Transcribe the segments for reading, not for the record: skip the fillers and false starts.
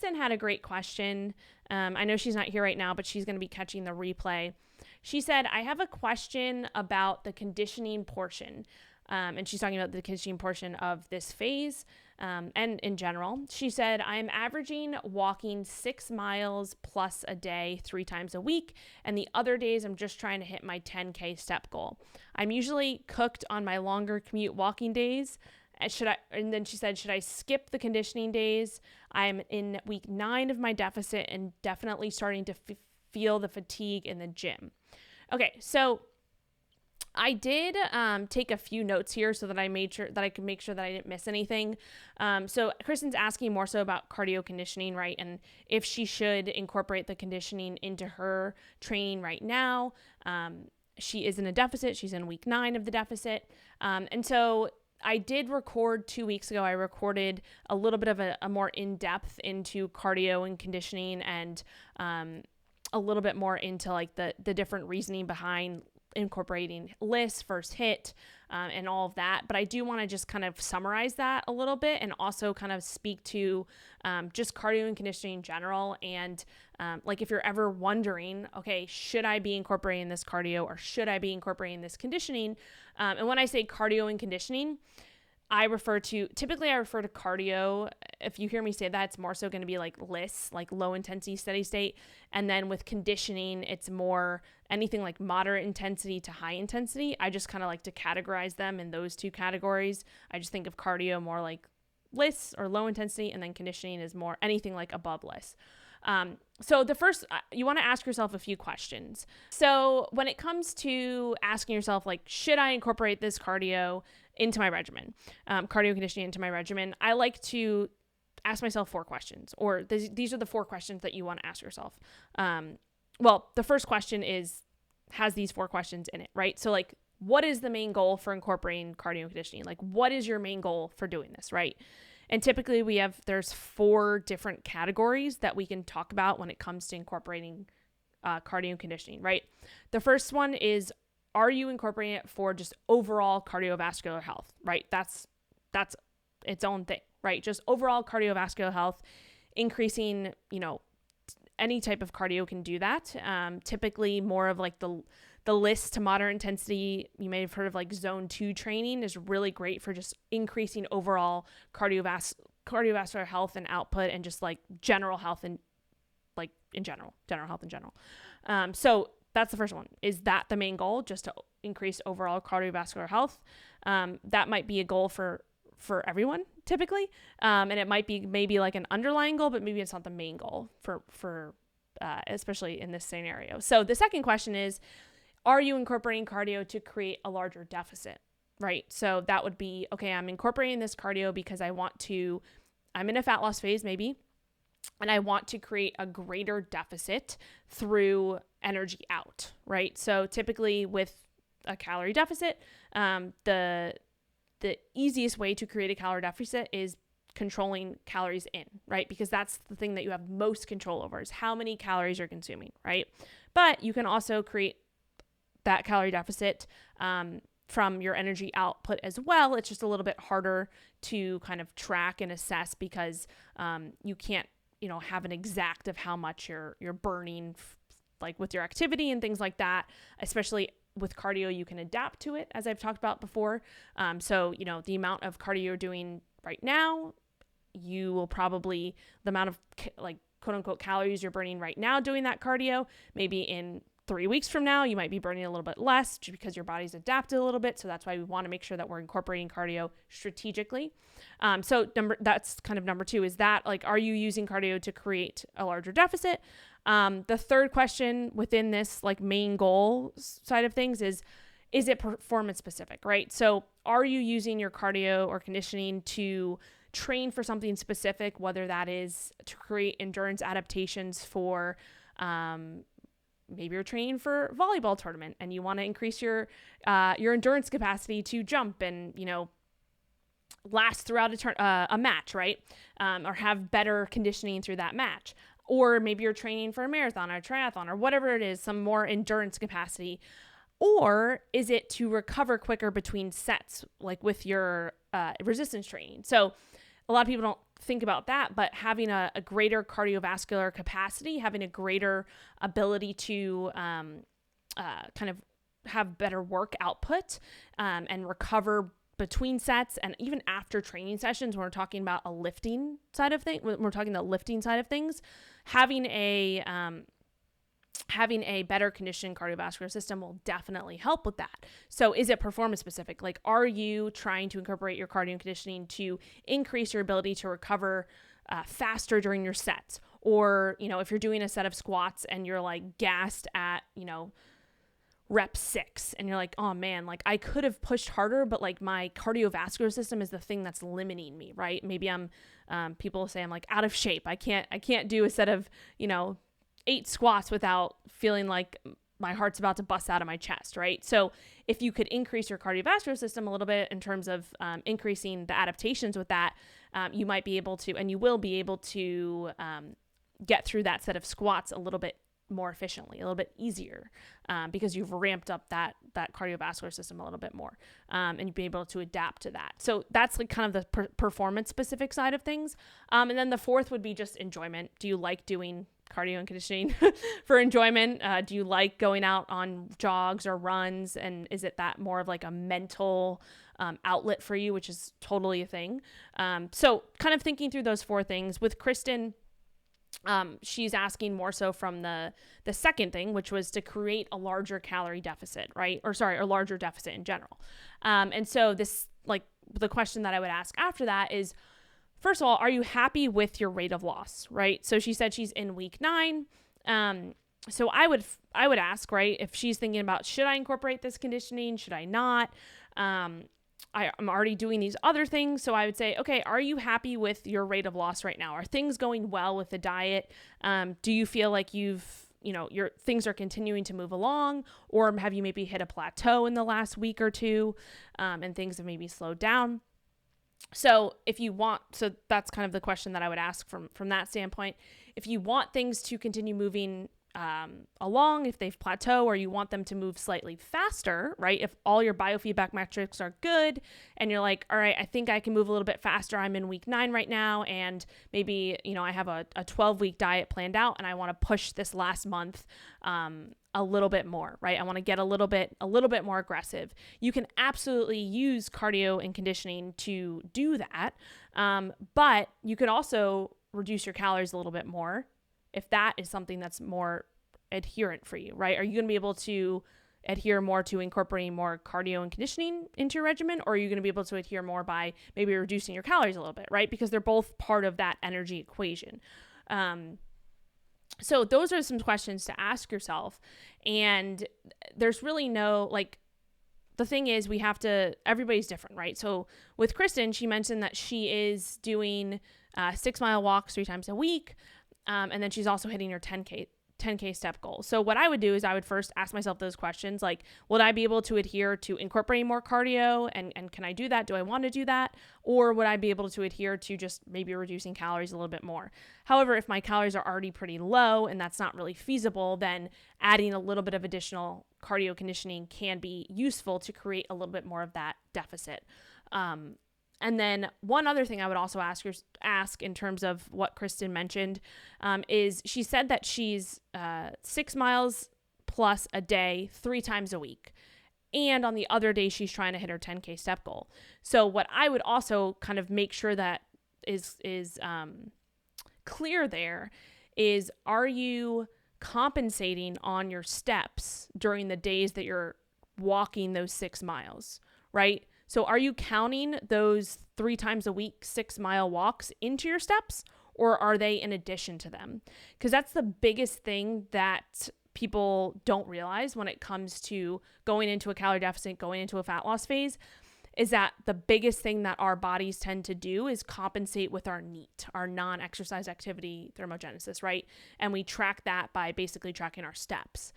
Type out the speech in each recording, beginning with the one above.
Kristen had a great question. I know she's not here right now, but she's going to be catching the replay. She said, I have a question about the conditioning portion. And she's talking about the conditioning portion of this phase and in general. She said, I'm averaging walking 6 miles plus a day 3 times a week. And the other days, I'm just trying to hit my 10K step goal. I'm usually cooked on my longer commute walking days. And then she said, should I skip the conditioning days? I'm in week 9 of my deficit and definitely starting to feel the fatigue in the gym. Okay, so I did take a few notes here so that I made sure that I could make sure that I didn't miss anything. So Kristen's asking more so about cardio conditioning, right? And if she should incorporate the conditioning into her training right now. She is in a deficit. She's in week 9 of the deficit. And so I did record 2 weeks ago. I recorded a little bit of a more in-depth into cardio and conditioning and a little bit more into like the different reasoning behind incorporating lists, first hit, and all of that. But I do want to just kind of summarize that a little bit and also kind of speak to just cardio and conditioning in general. And like if you're ever wondering, okay, should I be incorporating this cardio or should I be incorporating this conditioning? And when I say cardio and conditioning, typically I refer to cardio. If you hear me say that, it's more so going to be like lists, like low intensity, steady state. And then with conditioning, it's more anything like moderate intensity to high intensity. I just kind of like to categorize them in those 2 categories. I just think of cardio more like lists or low intensity, and then conditioning is more anything like above lists. So the first, you want to ask yourself a few questions. So when it comes to asking yourself, like, should I incorporate this cardio into my regimen, cardio conditioning into my regimen, I like to ask myself 4 questions, or these are the 4 questions that you want to ask yourself. Well, the first question has these 4 questions in it, right? So like, what is the main goal for incorporating cardio and conditioning? Like, what is your main goal for doing this, right? And typically there's 4 different categories that we can talk about when it comes to incorporating cardio and conditioning, right? The first one is, are you incorporating it for just overall cardiovascular health, right? That's its own thing, right? Just overall cardiovascular health, increasing, any type of cardio can do that. Typically more of like the list to moderate intensity, you may have heard of like zone 2 training, is really great for just increasing overall cardiovascular health and output, and just like general health and like general health in general. So that's the first one. Is that the main goal, just to increase overall cardiovascular health? That might be a goal for everyone typically. And it might be maybe like an underlying goal, but maybe it's not the main goal for especially in this scenario. So the second question is, are you incorporating cardio to create a larger deficit, right? So that would be, okay, I'm incorporating this cardio because I'm in a fat loss phase maybe, and I want to create a greater deficit through energy out, right? So typically with a calorie deficit, the easiest way to create a calorie deficit is controlling calories in, right? Because that's the thing that you have most control over, is how many calories you're consuming, right? But you can also create that calorie deficit from your energy output as well. It's just a little bit harder to kind of track and assess because you can't, have an exact of how much you're burning like with your activity and things like that. Especially with cardio, you can adapt to it, as I've talked about before. So, the amount of cardio you're doing right now, you will probably, the amount of like quote unquote calories you're burning right now doing that cardio, maybe in 3 weeks from now, you might be burning a little bit less just because your body's adapted a little bit. So that's why we want to make sure that we're incorporating cardio strategically. So that's kind of number 2, is that like, are you using cardio to create a larger deficit? The third question within this like main goal side of things is it performance specific, right? So are you using your cardio or conditioning to train for something specific, whether that is to create endurance adaptations for, maybe you're training for a volleyball tournament and you want to increase your endurance capacity to jump and, last throughout a match, right? Or have better conditioning through that match. Or maybe you're training for a marathon or a triathlon or whatever it is, some more endurance capacity. Or is it to recover quicker between sets, like with your resistance training? So a lot of people don't think about that, but having a greater cardiovascular capacity, having a greater ability to kind of have better work output and recover between sets and even after training sessions, when we're talking about a lifting side of things, having a better conditioned cardiovascular system will definitely help with that. So is it performance specific? Like, are you trying to incorporate your cardio and conditioning to increase your ability to recover faster during your sets? Or, if you're doing a set of squats and you're like gassed at, rep 6 and you're like, oh man, like I could have pushed harder, but like my cardiovascular system is the thing that's limiting me, right? Maybe people say I'm like out of shape. I can't do a set of, 8 squats without feeling like my heart's about to bust out of my chest, right? So if you could increase your cardiovascular system a little bit in terms of increasing the adaptations with that, you might be able to, and you will be able to get through that set of squats a little bit more efficiently, a little bit easier, because you've ramped up that cardiovascular system a little bit more, and you've been able to adapt to that. So that's like kind of the performance specific side of things. And then the fourth would be just enjoyment. Do you like doing cardio and conditioning for enjoyment? Do you like going out on jogs or runs? And is it that more of like a mental outlet for you, which is totally a thing? So kind of thinking through those 4 things with Kristen. She's asking more so from the second thing, which was to create a larger calorie deficit, right? Or sorry, a larger deficit in general. And so this, like the question that I would ask after that is, first of all, are you happy with your rate of loss, right? So she said she's in week 9. So I would ask, right, if she's thinking about, should I incorporate this conditioning? Should I not? I'm already doing these other things. So I would say, okay, are you happy with your rate of loss right now? Are things going well with the diet? Do you feel like your things are continuing to move along, or have you maybe hit a plateau in the last week or 2, and things have maybe slowed down? So that's kind of the question that I would ask from that standpoint. If you want things to continue moving along, if they've plateaued, or you want them to move slightly faster, right? If all your biofeedback metrics are good and you're like, all right, I think I can move a little bit faster. I'm in week 9 right now. And maybe, I have a 12-week diet planned out and I want to push this last month, a little bit more, right? I want to get a little bit more aggressive. You can absolutely use cardio and conditioning to do that. But you could also reduce your calories a little bit more if that is something that's more adherent for you, right? Are you going to be able to adhere more to incorporating more cardio and conditioning into your regimen? Or are you going to be able to adhere more by maybe reducing your calories a little bit, right? Because they're both part of that energy equation. So those are some questions to ask yourself. And there's really no, the thing is everybody's different, right? So with Kristen, she mentioned that she is doing 6-mile walks 3 times a week. And then she's also hitting her 10K step goal. So what I would do is I would first ask myself those questions, like, would I be able to adhere to incorporating more cardio? And can I do that? Do I want to do that? Or would I be able to adhere to just maybe reducing calories a little bit more? However, if my calories are already pretty low and that's not really feasible, then adding a little bit of additional cardio conditioning can be useful to create a little bit more of that deficit. And then one other thing I would also ask in terms of what Kristen mentioned is she said that she's 6 miles plus a day, 3 times a week. And on the other day, she's trying to hit her 10K step goal. So what I would also kind of make sure that is clear there is, are you compensating on your steps during the days that you're walking those 6 miles, right? So are you counting those 3 times a week, 6-mile walks into your steps, or are they in addition to them? Because that's the biggest thing that people don't realize when it comes to going into a calorie deficit, going into a fat loss phase, is that the biggest thing that our bodies tend to do is compensate with our NEAT, our non-exercise activity thermogenesis, right? And we track that by basically tracking our steps.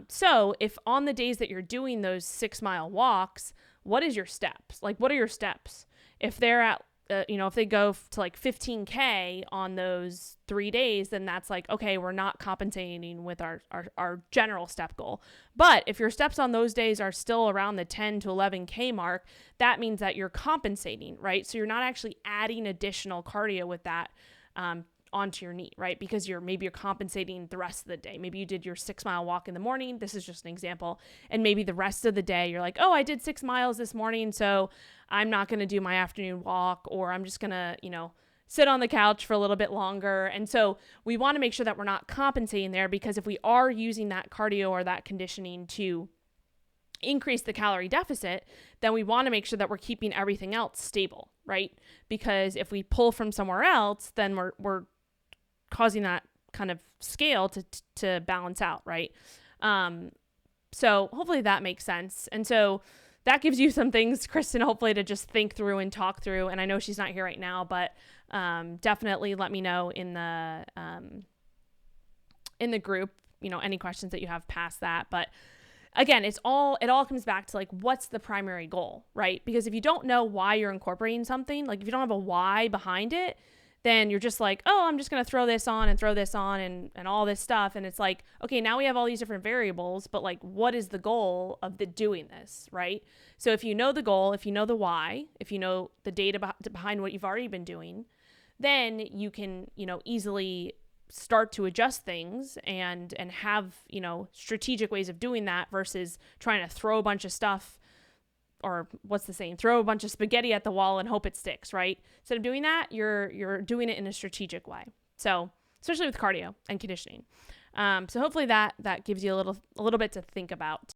So if on the days that you're doing those 6-mile walks, what is your steps? Like, what are your steps? If they're at if they go to like 15K on those 3 days, then that's like, okay, we're not compensating with our general step goal. But if your steps on those days are still around the 10 to 11K mark, that means that you're compensating, right? So you're not actually adding additional cardio with that onto your NEAT, right? Because maybe you're compensating the rest of the day. Maybe you did your 6-mile walk in the morning. This is just an example. And maybe the rest of the day you're like, oh, I did 6 miles this morning, so I'm not going to do my afternoon walk, or I'm just going to, sit on the couch for a little bit longer. And so we want to make sure that we're not compensating there, because if we are using that cardio or that conditioning to increase the calorie deficit, then we want to make sure that we're keeping everything else stable, right? Because if we pull from somewhere else, then we're causing that kind of scale to balance out, right? So hopefully that makes sense. And so that gives you some things, Kristen, hopefully to just think through and talk through. And I know she's not here right now, but definitely let me know in the group, any questions that you have past that. But again, it all comes back to like, what's the primary goal, right? Because if you don't know why you're incorporating something, like if you don't have a why behind it, then you're just like, oh, I'm just going to throw this on and all this stuff. And it's like, okay, now we have all these different variables, but like, what is the goal of doing this, right? So if you know the goal, if you know the why, if you know the data behind what you've already been doing, then you can, easily start to adjust things and have, strategic ways of doing that versus trying to throw a bunch of stuff, or what's the saying? Throw a bunch of spaghetti at the wall and hope it sticks, right? Instead of doing that, you're doing it in a strategic way. So especially with cardio and conditioning. So hopefully that gives you a little bit to think about.